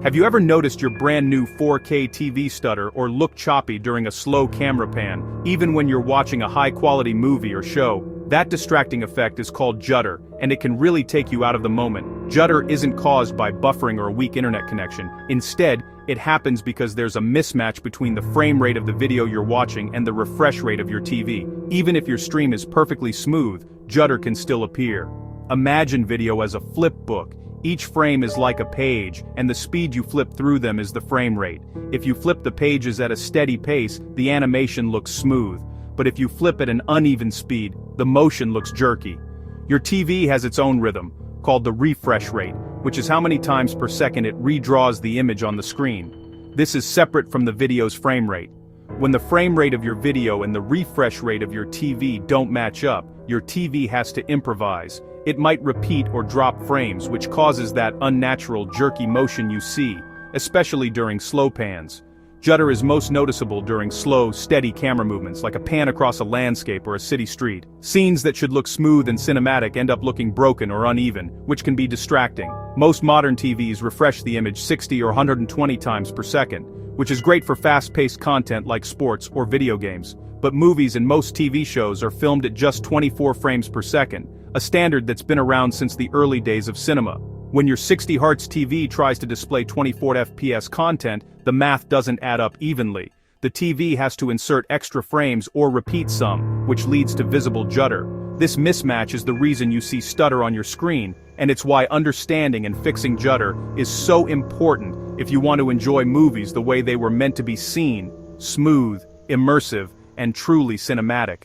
Have you ever noticed your brand new 4K TV stutter or look choppy during a slow camera pan, even when you're watching a high-quality movie or show? That distracting effect is called judder, and it can really take you out of the moment. Judder isn't caused by buffering or a weak internet connection. Instead, it happens because there's a mismatch between the frame rate of the video you're watching and the refresh rate of your TV. Even if your stream is perfectly smooth, judder can still appear. Imagine video as a flip book. Each frame is like a page, and the speed you flip through them is the frame rate. If you flip the pages at a steady pace, the animation looks smooth. But if you flip at an uneven speed, the motion looks jerky. Your TV has its own rhythm, called the refresh rate, which is how many times per second it redraws the image on the screen. This is separate from the video's frame rate. When the frame rate of your video and the refresh rate of your TV don't match up, your TV has to improvise. It might repeat or drop frames, which causes that unnatural jerky motion you see, especially during slow pans. Judder is most noticeable during slow, steady camera movements, like a pan across a landscape or a city street. Scenes that should look smooth and cinematic end up looking broken or uneven, which can be distracting. Most modern TVs refresh the image 60 or 120 times per second, which is great for fast-paced content like sports or video games. But movies and most TV shows are filmed at just 24 frames per second, a standard that's been around since the early days of cinema. When your 60 Hz TV tries to display 24 FPS content, the math doesn't add up evenly. The TV has to insert extra frames or repeat some, which leads to visible judder. This mismatch is the reason you see stutter on your screen, and it's why understanding and fixing judder is so important if you want to enjoy movies the way they were meant to be seen: smooth, immersive, and truly cinematic.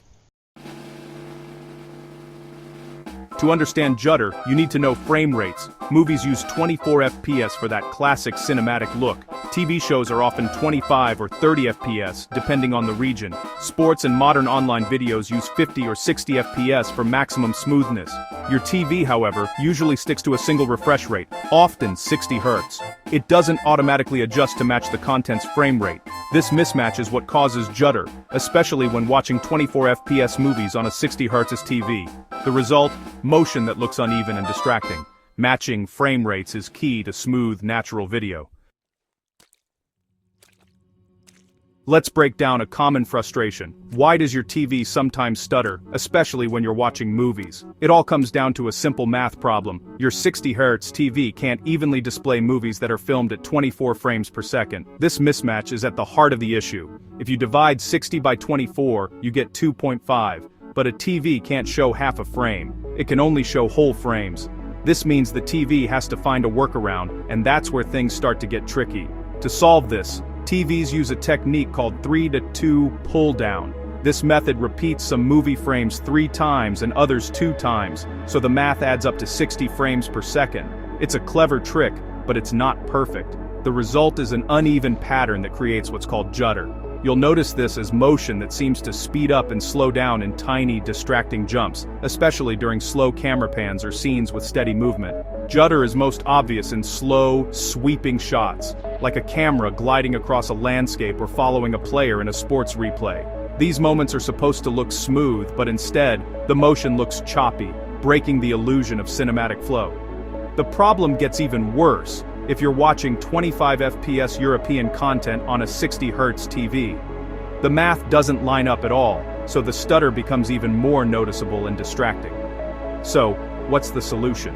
To understand judder, you need to know frame rates. Movies use 24 FPS for that classic cinematic look. TV shows are often 25 or 30 FPS, depending on the region. Sports and modern online videos use 50 or 60 FPS for maximum smoothness. Your TV, however, usually sticks to a single refresh rate, often 60 Hz. It doesn't automatically adjust to match the content's frame rate. This mismatch is what causes judder, especially when watching 24 FPS movies on a 60 Hz TV. The result? Motion that looks uneven and distracting. Matching frame rates is key to smooth, natural video. Let's break down a common frustration. Why does your TV sometimes stutter, especially when you're watching movies? It all comes down to a simple math problem. Your 60 Hz TV can't evenly display movies that are filmed at 24 frames per second. This mismatch is at the heart of the issue. If you divide 60 by 24, you get 2.5. But a TV can't show half a frame. It can only show whole frames. This means the TV has to find a workaround, and that's where things start to get tricky. To solve this, TVs use a technique called 3-to-2 pull-down. This method repeats some movie frames 3 times and others 2 times, so the math adds up to 60 frames per second. It's a clever trick, but it's not perfect. The result is an uneven pattern that creates what's called judder. You'll notice this as motion that seems to speed up and slow down in tiny, distracting jumps, especially during slow camera pans or scenes with steady movement. Judder is most obvious in slow, sweeping shots, like a camera gliding across a landscape or following a player in a sports replay. These moments are supposed to look smooth, but instead, the motion looks choppy, breaking the illusion of cinematic flow. The problem gets even worse if you're watching 25 FPS European content on a 60 Hz TV. The math doesn't line up at all, so the stutter becomes even more noticeable and distracting. So, what's the solution?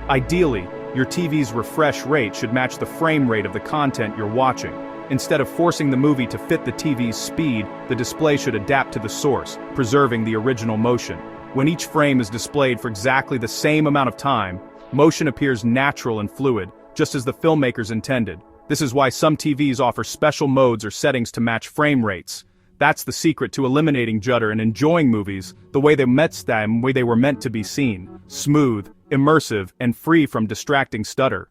Ideally, your TV's refresh rate should match the frame rate of the content you're watching. Instead of forcing the movie to fit the TV's speed, the display should adapt to the source, preserving the original motion. When each frame is displayed for exactly the same amount of time, motion appears natural and fluid, just as the filmmakers intended. This is why some TVs offer special modes or settings to match frame rates. That's the secret to eliminating judder and enjoying movies the way they were meant to be seen: smooth, immersive, and free from distracting stutter.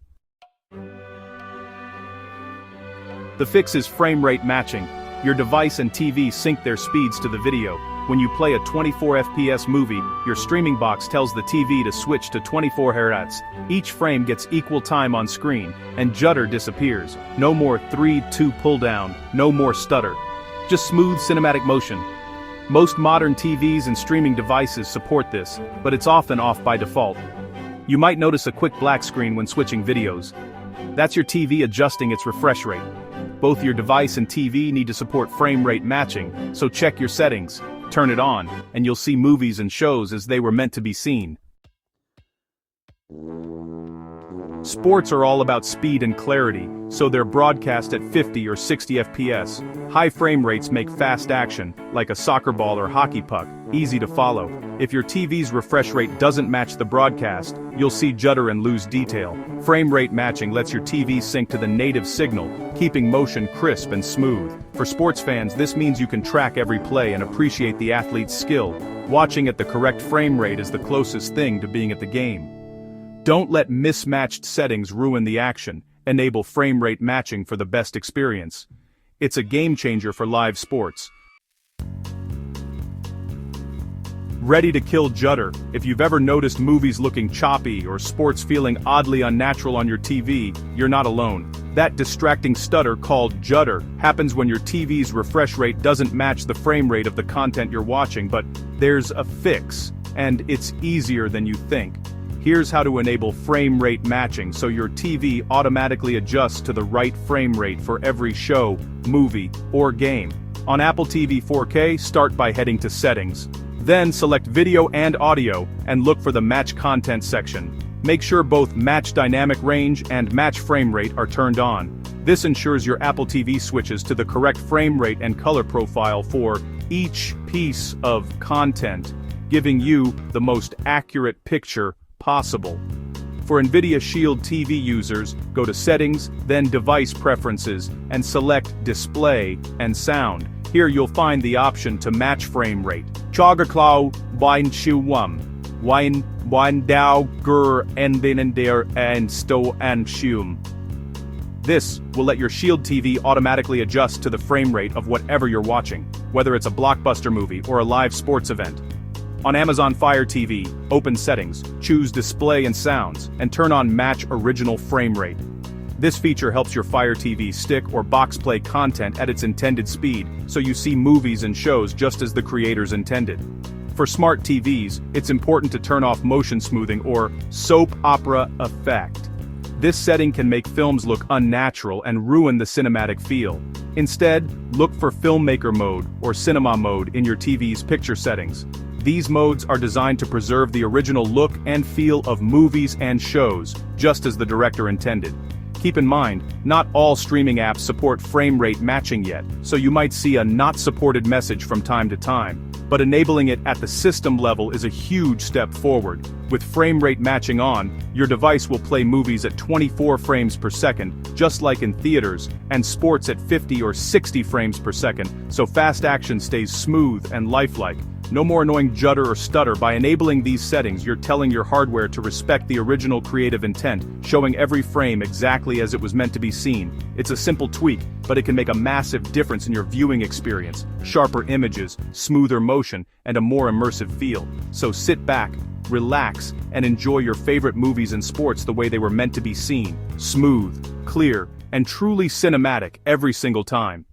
The fix is frame rate matching. Your device and TV sync their speeds to the video. When you play a 24 FPS movie, your streaming box tells the TV to switch to 24 Hz. Each frame gets equal time on screen, and judder disappears. No more 3-2 pull down, no more stutter. Just smooth cinematic motion. Most modern TVs and streaming devices support this, but it's often off by default. You might notice a quick black screen when switching videos. That's your TV adjusting its refresh rate. Both your device and TV need to support frame rate matching, so check your settings, turn it on, and you'll see movies and shows as they were meant to be seen. Sports are all about speed and clarity, so they're broadcast at 50 or 60 FPS. High frame rates make fast action, like a soccer ball or hockey puck, easy to follow. If your TV's refresh rate doesn't match the broadcast, you'll see judder and lose detail. Frame rate matching lets your TV sync to the native signal, keeping motion crisp and smooth. For sports fans, this means you can track every play and appreciate the athlete's skill. Watching at the correct frame rate is the closest thing to being at the game. Don't let mismatched settings ruin the action. Enable frame rate matching for the best experience. It's a game changer for live sports. Ready to kill judder. If you've ever noticed movies looking choppy or sports feeling oddly unnatural on your TV, you're not alone. That distracting stutter called judder happens when your TV's refresh rate doesn't match the frame rate of the content you're watching, but there's a fix, and it's easier than you think. Here's how to enable frame rate matching so your TV automatically adjusts to the right frame rate for every show, movie, or game. On Apple TV 4K, start by heading to Settings. Then select Video and Audio, and look for the Match Content section. Make sure both Match Dynamic Range and Match Frame Rate are turned on. This ensures your Apple TV switches to the correct frame rate and color profile for each piece of content, giving you the most accurate picture possible. For NVIDIA Shield TV users, go to Settings, then Device Preferences, and select Display and Sound. Here you'll find the option to match frame rate. Chogaklau Wine Shuwum. Wine Dao Gur Endin Der and Sto and Shum. This will let your Shield TV automatically adjust to the frame rate of whatever you're watching, whether it's a blockbuster movie or a live sports event. On Amazon Fire TV, open Settings, choose Display and Sounds, and turn on Match Original Frame Rate. This feature helps your Fire TV stick or box play content at its intended speed, so you see movies and shows just as the creators intended. For smart TVs, it's important to turn off motion smoothing or soap opera effect. This setting can make films look unnatural and ruin the cinematic feel. Instead, look for Filmmaker Mode or Cinema Mode in your TV's picture settings. These modes are designed to preserve the original look and feel of movies and shows, just as the director intended. Keep in mind, not all streaming apps support frame rate matching yet, so you might see a not supported message from time to time. But enabling it at the system level is a huge step forward. With frame rate matching on, your device will play movies at 24 frames per second, just like in theaters, and sports at 50 or 60 frames per second, so fast action stays smooth and lifelike. No more annoying judder or stutter. By enabling these settings, you're telling your hardware to respect the original creative intent, showing every frame exactly as it was meant to be seen. It's a simple tweak, but it can make a massive difference in your viewing experience. Sharper images, smoother motion, and a more immersive feel. So sit back, relax, and enjoy your favorite movies and sports the way they were meant to be seen. Smooth, clear, and truly cinematic every single time.